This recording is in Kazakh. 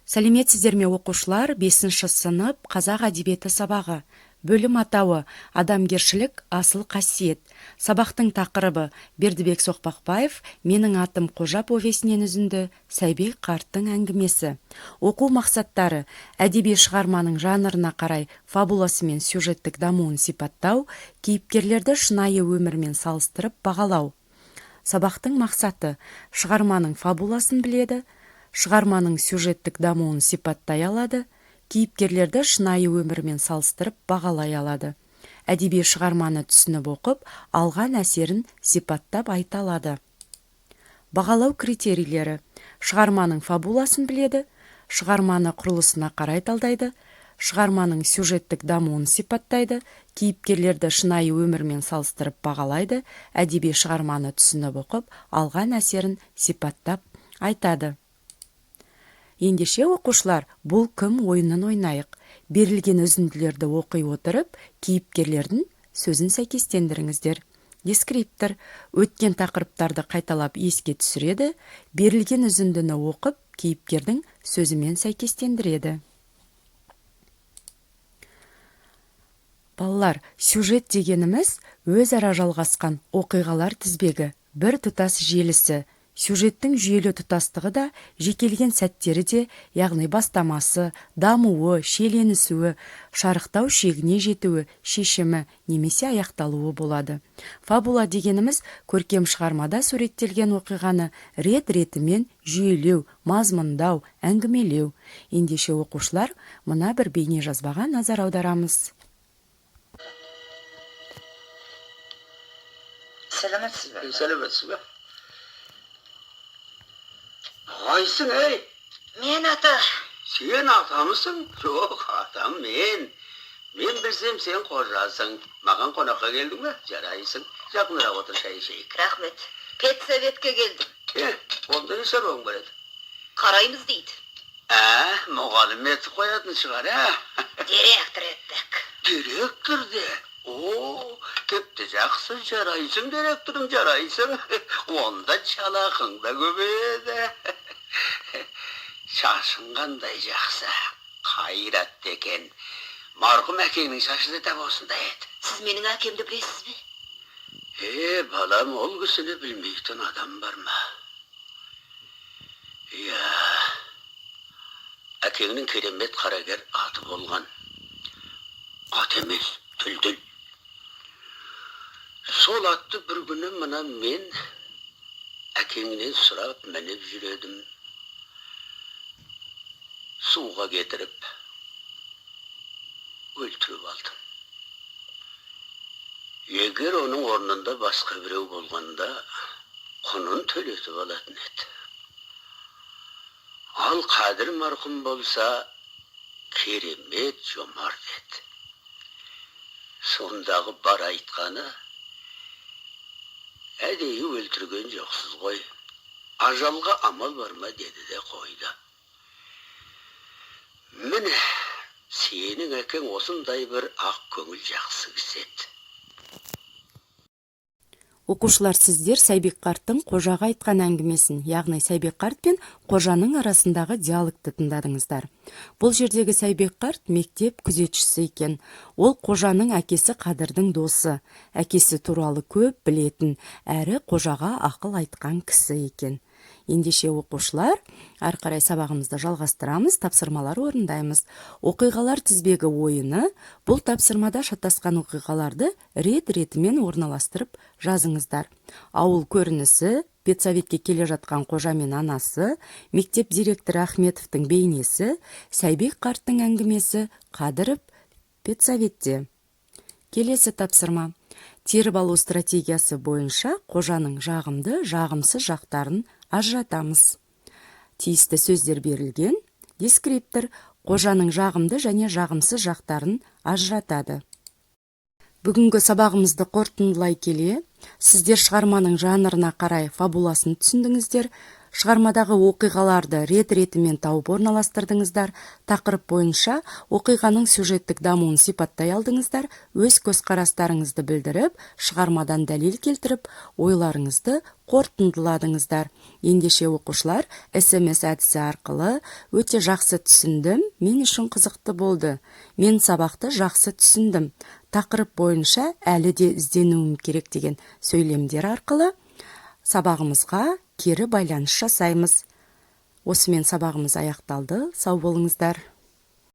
Сәлеметсіздер ме оқушылар, 5-ші сынып қазақ әдебиеті сабағы. Бөлім атауы адамгершілік асыл қасиет. Сабақтың тақырыбы Бердібек Соқпақбаев «Менің атым Қожа» повесінен үзінді Сайбек қарттың әңгімесі. Оқу мақсаттары әдеби шығарманың жанрына қарай фабуласы мен сюжеттік дамуын сипаттау, кейіпкерлерді шынайы өмірмен салыстырып бағалау. Сабақтың мақсаты шығарманың фабуласын біледі, шығарманың сюжеттік дамуын сипаттай алады, кейіпкерлерді шынайы өмірмен салыстырып бағалай алады. Әдеби шығарманы түсініп оқып, алған әсерін сипаттап айта алады. Бағалау критерийлері: шығарманың фабуласын біледі, шығарманы құрылысына қарай талдайды, шығарманың сюжеттік дамуын сипаттайды, кейіпкерлерді шынайы өмірмен салыстырып бағалайды, әдеби шығарманы түсініп оқып, алған әсерін сипаттап айтады. Ендеше оқушылар, бұл кім ойынын ойнайық. Берілген үзінділерді оқи отырып, кейіпкерлердің сөзін сәйкестендіріңіздер. Дескриптор өткен тақырыптарды қайталап еске түсіреді, берілген үзіндіні оқып, кейіпкердің сөзімен сәйкестендіреді. Балалар, сюжет дегеніміз өзара жалғасқан оқиғалар тізбегі, бір тұтас желісі. Сюжеттің жүйелі тұтастығы да жекелген сәттері де, яғни бастамасы, дамуы, шиеленісуі, шарықтау шегіне жетуі, шешімі немесе аяқталуы болады. Фабула дегеніміз көркем шығармада суреттелген оқиғаны рет-ретімен жүйелеу, мазмұндау, әңгімелеу. Ендеше оқушылар, мына бір бейне жазбаға назар аударамыз. Сәлеметсіз бе? Сәлеметсіз бе? Қайсың, ей? Мен ата. Сен атамысың? Жоқ, атам мен. Мен білсем, сен қожасың. Маған қонаққа келдің бе? Жарайсың. Жақынырақ отыр, шай ішейік. Рахмет. Педсоветке келдім. Онда не шаруаң бар еді? Қараймыз дейді. Мұғалім етіп қоятын шығар, Директор еттік. Директор де? Тіпті жақсы, жарайсың, директорым, жарайсың. Онда жалақың да көбейеді. Шашың қандай жақсы, қайрат екен. Марқұм әкеңнің шашы да тап осындай еді. Сіз менің әкемді білесіз бе? Балам, ол кісіні білмейтін адам бар ма? Әкеңнің керемет қарагер аты болған. Ат емес, Дүлдүл. Сол атты бір күні мына мен әкеңнен сұрап мініп жүредім. Суға кетіріп, өлтіріп алдым. Егер оның орнында басқа біреу болғанда, құнын төлетіп алатын еді. Ал Қадір марқұм болса, керемет жомарт еді. Сондағы бар айтқаны, әдейі өлтірген жоқсыз ғой. Ажалға амал бар ма деді де қойды. Міне, сенің әкең осындай бір ақ көңіл жақсы кісі еді. Оқушылар, сіздер Сайбек қарттың Қожаға айтқан әңгімесін, яғни Сайбек қарт пен Қожаның арасындағы диалогты тыңдадыңыздар. Бұл жердегі Сайбек қарт мектеп күзетшісі екен. Ол Қожаның әкесі Қадырдың досы, әкесі туралы көп білетін, әрі Қожаға ақыл айтқан кісі екен. Ендеше оқушылар, ары қарай сабағымызды жалғастырамыз, тапсырмалар орындаймыз. Оқиғалар тізбегі ойыны, бұл тапсырмада шатасқан оқиғаларды рет-ретімен орналастырып жазыңыздар. Ауыл көрінісі, педсоветке келе жатқан Қожа мен анасы, мектеп директоры Ахметовтың бейнесі, Сайбек қарттың әңгімесі, Қадыров педсоветте. Келесі тапсырма. Теріп алу стратегиясы бойынша Қожаның жағымды, жағымсыз жақтарын ажыратамыз. Тиісті сөздер берілген. Дескриптор Қожаның жағымды және жағымсыз жақтарын ажыратады. Бүгінгі сабағымызды қорытындылай келе, сіздер шығарманың жанрына қарай фабуласын түсіндіңіздер, Шығармадағы оқиғаларды рет-ретімен тауып орналастырдыңыздар. Тақырып бойынша оқиғаның сюжеттік дамуын сипаттай алдыңыздар. Өз көзқарастарыңызды білдіріп, шығармадан дәлел келтіріп, ойларыңызды қорытындыладыңыздар. Ендеше оқушылар, SMS әдісі арқылы өте жақсы түсіндім, мен үшін қызықты болды. Мен сабақты жақсы түсіндім. Тақырып бойынша әлі де ізденуім керек деген сөйлемдер арқылы сабағымызға кері байланыс жасаймыз. Осымен сабағымыз аяқталды. Сау болыңыздар.